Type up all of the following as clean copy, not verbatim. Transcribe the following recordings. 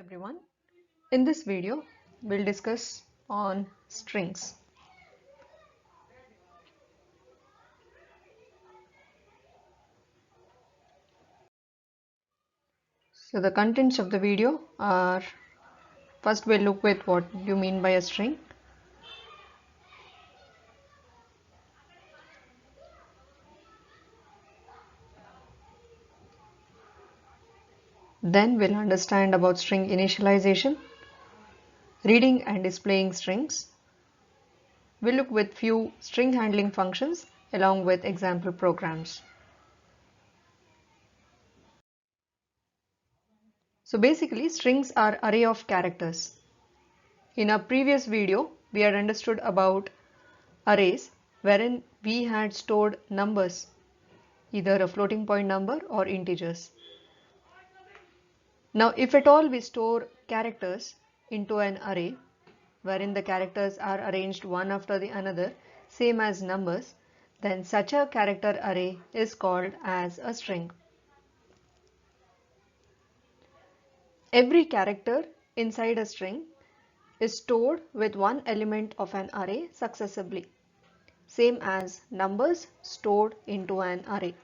everyone. In this video, we'll discuss on strings. So the contents of the video are, first we'll look with what you mean by a string. Then we'll understand about string initialization, reading and displaying strings. We'll look with few string handling functions along with example programs. So basically, strings are array of characters. In our previous video, we had understood about arrays wherein we had stored numbers, either a floating point number or integers. Now, if at all we store characters into an array wherein the characters are arranged one after the another, same as numbers, then such a character array is called as a string. Every character inside a string is stored with one element of an array successively, same as numbers stored into an array.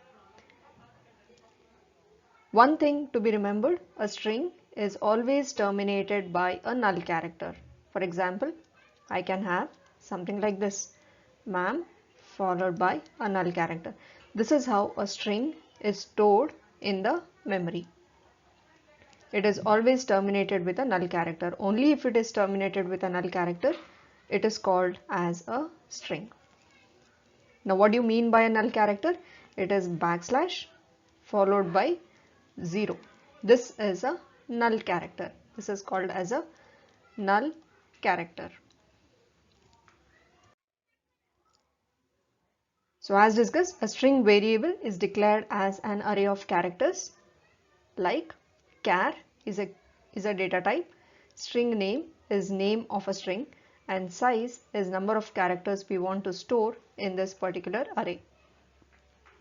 One thing to be remembered, a string is always terminated by a null character. For example, I can have something like this, ma'am followed by a null character. This is how a string is stored in the memory. It is always terminated with a null character. Only if it is terminated with a null character, it is called as a string. Now what do you mean by a null character? It is backslash followed by 0. This is a null character. This is called as a null character. So as discussed, a string variable is declared as an array of characters like char is a data type, string name is name of a string, and size is number of characters we want to store in this particular array.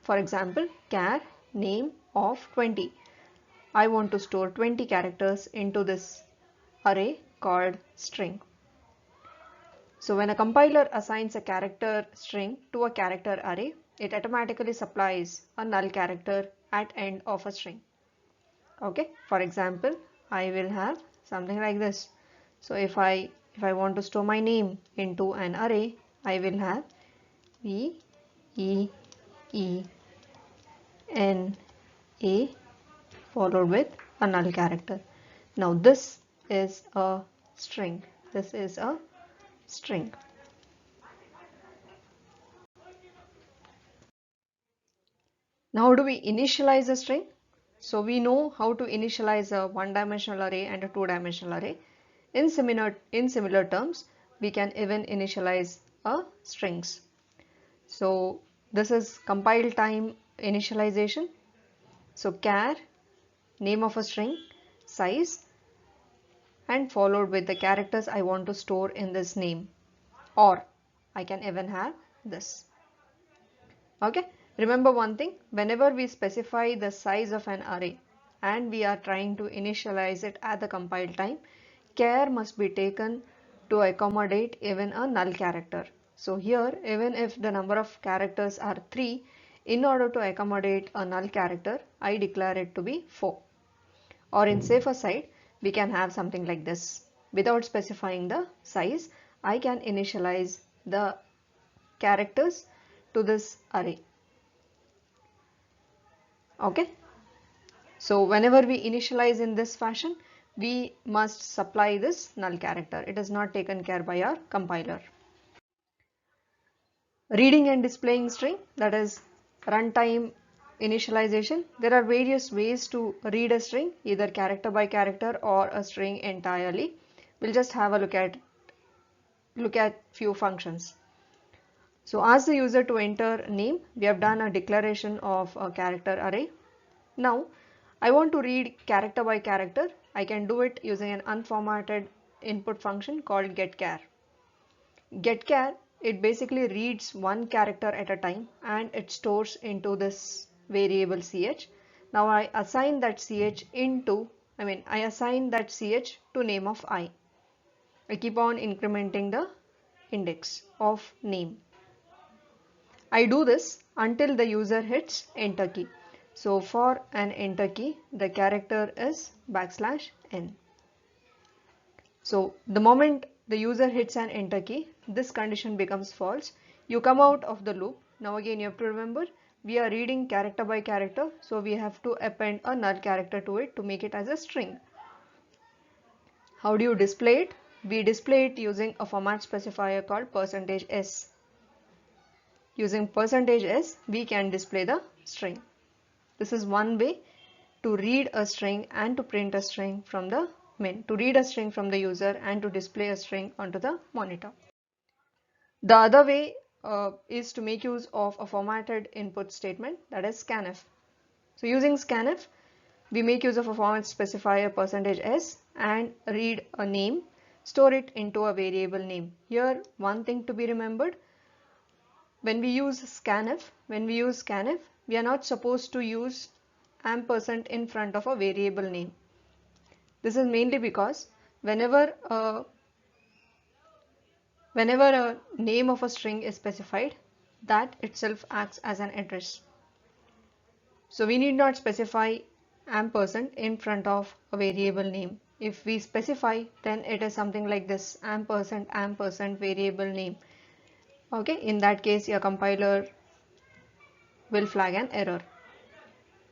For example, char name of 20. I want to store 20 characters into this array called string. So when a compiler assigns a character string to a character array, it automatically supplies a null character at end of a string. Okay, for example, I will have something like this. So if I want to store my name into an array, I will have V E E N A followed with a null character. Now this is a string. This is a string. Now how do we initialize a string? So we know how to initialize a one-dimensional array and a two-dimensional array. In similar terms, we can even initialize a strings. So this is compile time initialization. So char, name of a string, size, and followed with the characters I want to store in this name, or I can even have this. Okay, remember one thing, whenever we specify the size of an array and we are trying to initialize it at the compile time, care must be taken to accommodate even a null character. So here, even if the number of characters are 3, in order to accommodate a null character, I declare it to be 4. Or in safer side, we can have something like this. Without specifying the size, I can initialize the characters to this array. Okay. So whenever we initialize in this fashion, we must supply this null character. It is not taken care by our compiler. Reading and displaying string, that is runtime initialization. There are various ways to read a string, either character by character or a string entirely. We'll just have a look at few functions. So ask the user to enter name. We have done a declaration of a character array. Now I want to read character by character. I can do it using an unformatted input function called getChar. GetChar, it basically reads one character at a time and it stores into this variable ch. Now I assign that ch into I assign that ch to name of I. I keep on incrementing the index of name. I do this until the user hits enter key. So for an enter key, the character is \n. So the moment the user hits an enter key, this condition becomes false. You come out of the loop. Now again you have to remember, we are reading character by character, so we have to append a null character to it to make it as a string. How do you display it? We display it using a format specifier called %s. Using %s, we can display the string. This is one way to read a string and to print a string from the to read a string from the user and to display a string onto the monitor. The other way is to make use of a formatted input statement, that is scanf. So using scanf, we make use of a format specifier %s and read a name, store it into a variable name. Here one thing to be remembered, when we use scanf, we are not supposed to use ampersand in front of a variable name. This is mainly because whenever a name of a string is specified, that itself acts as an address. So we need not specify ampersand in front of a variable name. If we specify, then it is something like this, ampersand variable name. Okay, in that case your compiler will flag an error.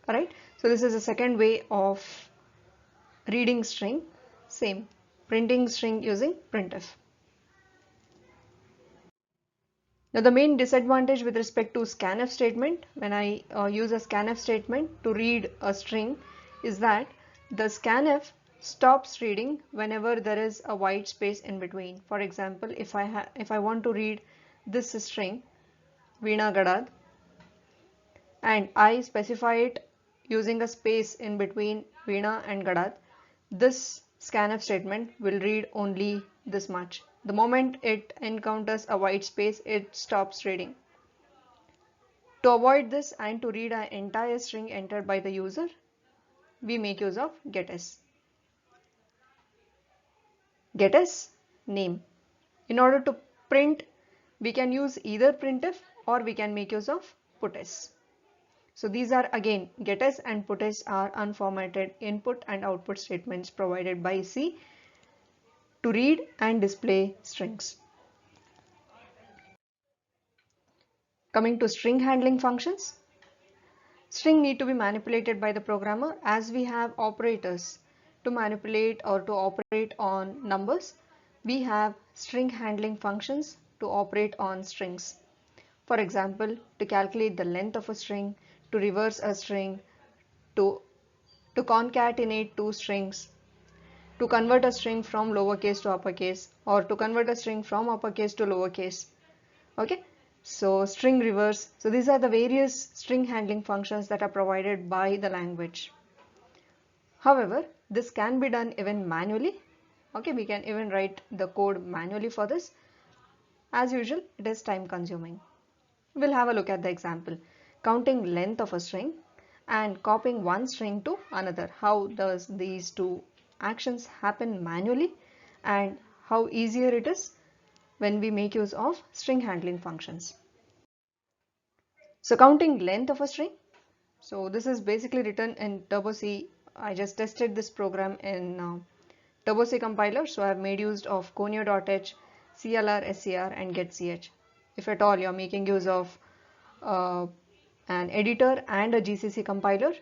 Alright, so this is the second way of reading string. Same, printing string using printf. Now the main disadvantage with respect to scanf statement, when I use a scanf statement to read a string, is that the scanf stops reading whenever there is a white space in between. For example, if I want to read this string Veena Gadad and I specify it using a space in between Veena and Gadad, this scanf statement will read only this much. The moment it encounters a white space, it stops reading. To avoid this and to read an entire string entered by the user, we make use of getS. getS name. In order to print, we can use either printf or we can make use of puts. So these are again, getS and puts are unformatted input and output statements provided by C to read and display strings. Coming to string handling functions. String need to be manipulated by the programmer as we have operators to manipulate or to operate on numbers. We have string handling functions to operate on strings. For example, to calculate the length of a string, to reverse a string, to concatenate two strings, to convert a string from lowercase to uppercase, or to convert a string from uppercase to lowercase. Okay, so string reverse. So these are the various string handling functions that are provided by the language. However, this can be done even manually. Okay, we can even write the code manually for this. As usual, it is time consuming. We'll have a look at the example. Counting length of a string and copying one string to another. How does these two actions happen manually and how easier it is when we make use of string handling functions. So counting length of a string. So this is basically written in Turbo C. I just tested this program in Turbo C compiler. So I have made use of conio.h, clr, scr and getch. If at all you are making use of an editor and a GCC compiler,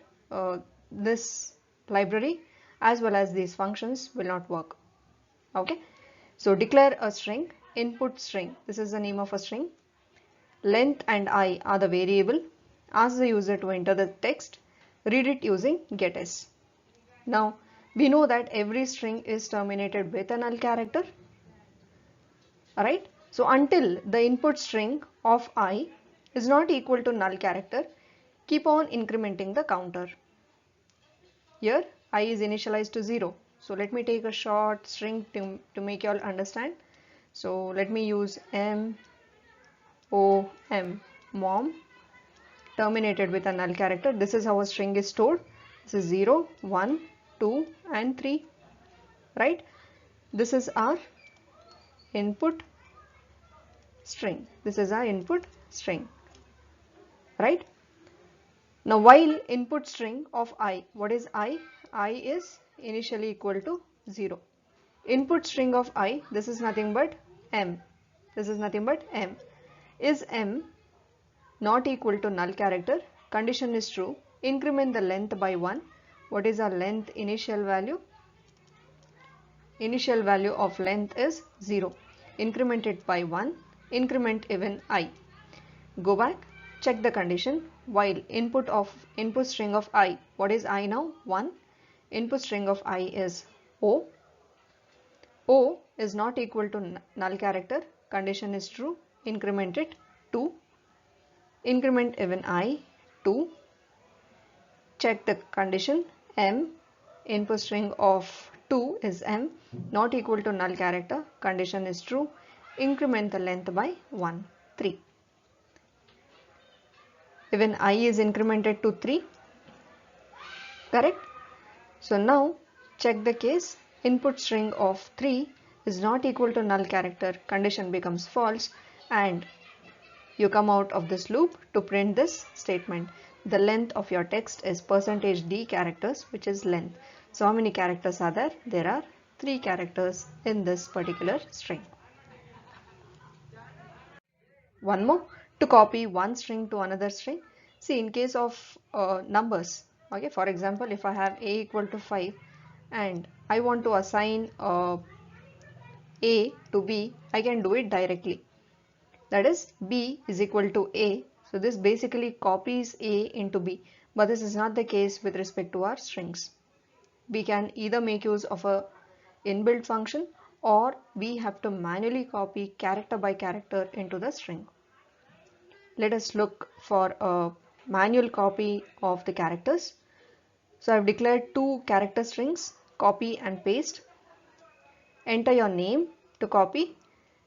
this library as well as these functions will not work. Okay, so declare a string, input string, this is the name of a string, length and I are the variable, ask the user to enter the text, read it using getS. Now we know that every string is terminated with a null character. Alright, so until the input string of I is not equal to null character, keep on incrementing the counter. Here I is initialized to 0. So let me take a short string to make you all understand. So let me use mom terminated with a null character. This is how a string is stored. This is 0, 1, 2 and 3, right? This is our input string. This is our input string, right? Now while input string of I, what is I? I is initially equal to 0. Input string of I, this is nothing but M. This is nothing but M. Is M not equal to null character? Condition is true. Increment the length by 1. What is our length initial value? Initial value of length is 0. Increment it by 1. Increment even I. Go back, check the condition. While input string of I, what is I now? 1. Input string of I is O. O is not equal to null character. Condition is true. Increment it 2. Increment even I 2. Check the condition. M, input string of 2 is M, not equal to null character. Condition is true. Increment the length by 1, 3. Even I is incremented to 3. Correct? So now check the case. Input string of 3 is not equal to null character. Condition becomes false and you come out of this loop to print this statement. The length of your text is %d characters, which is length. So how many characters are there? There are 3 characters in this particular string. One more, to copy one string to another string. See, in case of numbers, okay, for example, if I have a equal to 5 and I want to assign a to b, I can do it directly. That is, b is equal to a. So this basically copies a into b. But this is not the case with respect to our strings. We can either make use of a inbuilt function or we have to manually copy character by character into the string. Let us look for a manual copy of the characters. So I have declared 2 character strings, copy and paste. Enter your name to copy.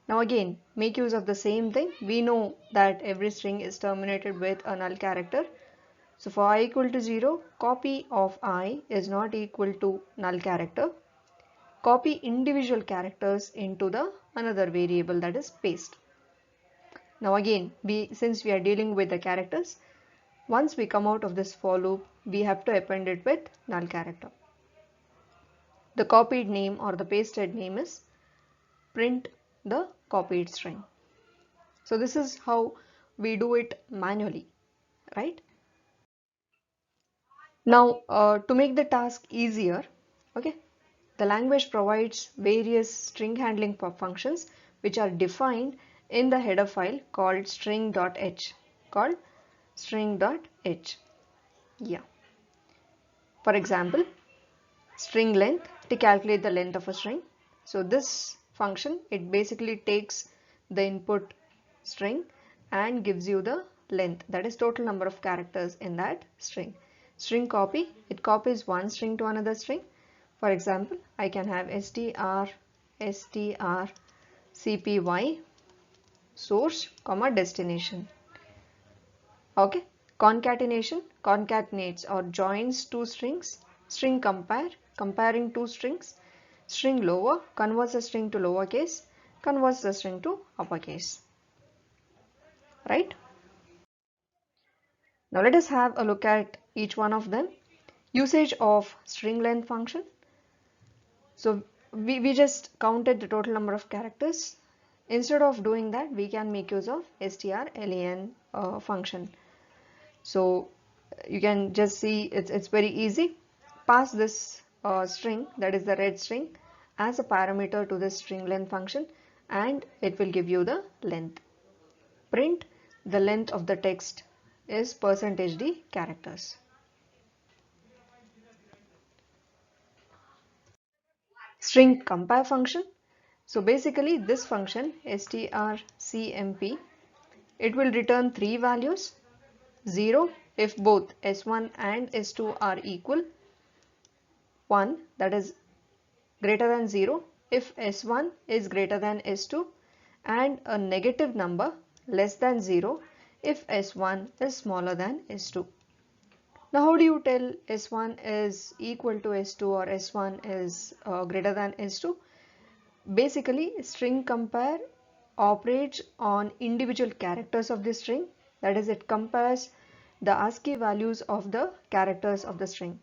Now again, make use of the same thing. We know that every string is terminated with a null character. So for I equal to 0, copy of I is not equal to null character. Copy individual characters into the another variable, that is paste. Now again, since we are dealing with the characters, once we come out of this for loop, we have to append it with null character. The copied name or the pasted name is print the copied string. So this is how we do it manually, right? Now to make the task easier, okay, the language provides various string handling functions which are defined in the header file called string.h. Yeah. For example, string length, to calculate the length of a string. So this function, it basically takes the input string and gives you the length, that is total number of characters in that string. String copy, it copies one string to another string. For example, I can have str cpy source comma destination. Okay. Concatenation concatenates or joins two strings. String compare, comparing two strings. String lower, converts a string to lowercase, converts the string to uppercase. Right? Now let us have a look at each one of them. Usage of string length function. So we just counted the total number of characters. Instead of doing that, we can make use of strlen function. So you can just see it's very easy. Pass this string, that is the red string, as a parameter to this string length function and it will give you the length. Print the length of the text is %d characters. String compare function. So basically this function strcmp, it will return 3 values. 0 if both s1 and s2 are equal, 1 that is greater than 0 if s1 is greater than s2, and a negative number less than 0 if s1 is smaller than s2. Now how do you tell S1 is equal to S2 or S1 is greater than S2? Basically, string compare operates on individual characters of the string. That is, it compares the ASCII values of the characters of the string.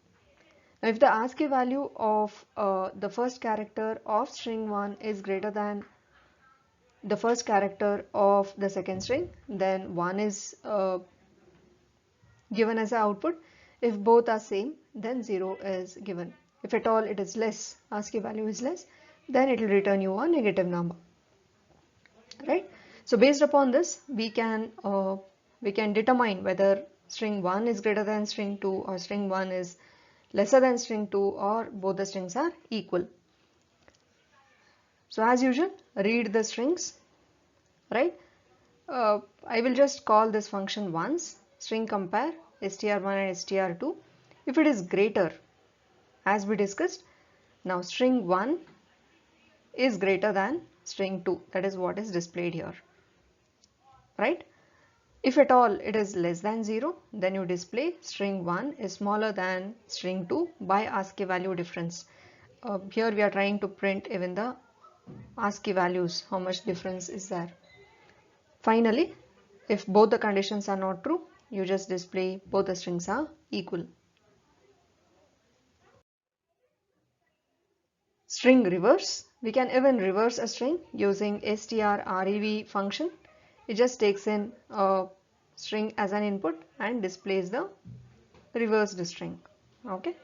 Now, if the ASCII value of the first character of string 1 is greater than the first character of the second string, then 1 is given as an output. If both are same, then 0 is given. If at all it is less, ASCII value is less, then it will return you a negative number. Right? So based upon this, we can determine whether string 1 is greater than string 2 or string 1 is lesser than string 2 or both the strings are equal. So as usual, read the strings, right? I will just call this function once, string compare str1 and str2. If it is greater, as we discussed, now string 1 is greater than string 2. That is what is displayed here, right? If at all it is less than 0, then you display string 1 is smaller than string 2 by ASCII value difference. Here we are trying to print even the ASCII values, how much difference is there. Finally, if both the conditions are not true, you just display both the strings are equal. String reverse. We can even reverse a string using strrev function. It just takes in a string as an input and displays the reversed string. Okay.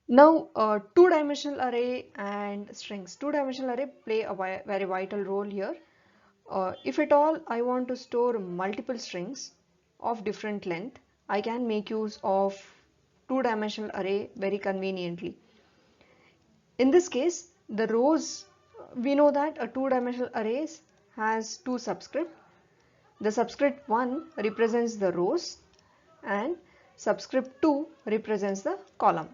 Now, two-dimensional array and strings. Two-dimensional array play a very vital role here. If at all I want to store multiple strings of different length, I can make use of two-dimensional array very conveniently. In this case, the rows, we know that a two-dimensional array has two subscript. The subscript 1 represents the rows and subscript 2 represents the column.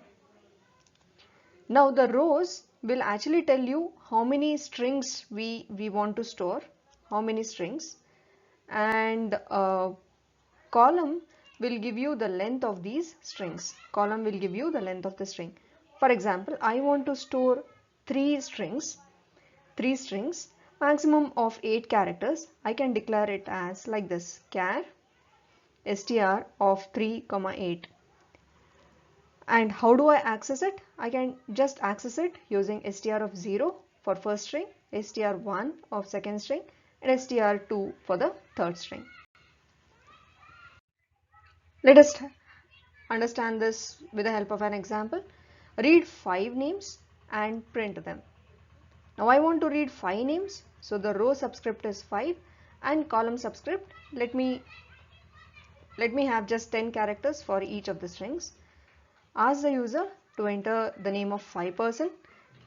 Now the rows will actually tell you how many strings we want to store, how many strings, and column will give you the length of these strings. Column will give you the length of the string. For example, I want to store three strings, maximum of 8 characters. I can declare it as like this: char str of 3, 8. And how do I access it? I can just access it using str of 0 for first string, str1 of second string, and str2 for the third string. Let us understand this with the help of an example. Read 5 names and print them. Now I want to read 5 names, so the row subscript is 5 and column subscript, let me have just 10 characters for each of the strings. Ask the user to enter the name of 5 person,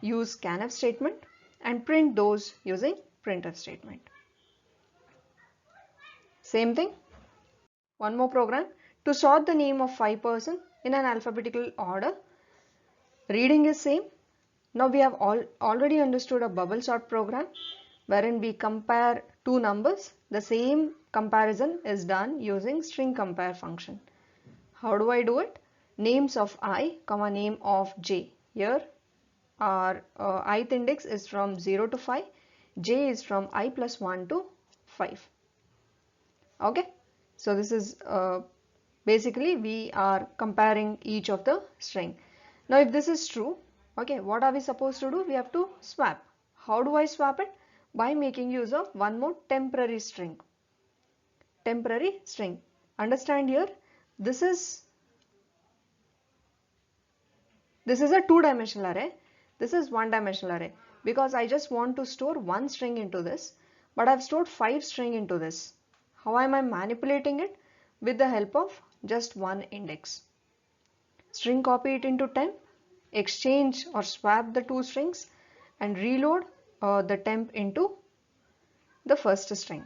use scanf statement and print those using printf statement. Same thing, one more program to sort the name of 5 person in an alphabetical order. Reading is same. Now we have already understood a bubble sort program wherein we compare two numbers. The same comparison is done using string compare function. How do I do it? Names of I, comma name of j. Here our ith index is from 0 to 5. J is from I plus 1 to 5. Okay. So this is basically we are comparing each of the string. Now if this is true, okay, what are we supposed to do? We have to swap. How do I swap it? By making use of one more temporary string. Temporary string. Understand here, this is a two-dimensional array. This is one-dimensional array because I just want to store one string into this, but I've stored 5 string into this. How am I manipulating it? With the help of just one index. String copy it into temp, exchange or swap the two strings and reload the temp into the first string.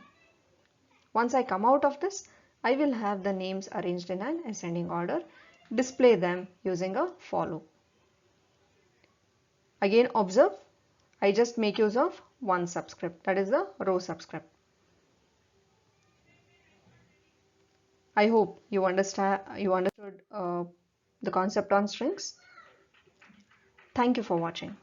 Once I come out of this, I will have the names arranged in an ascending order, display them using a for loop. Again observe, I just make use of one subscript, that is the row subscript. I hope you understood the concept on strings. Thank you for watching.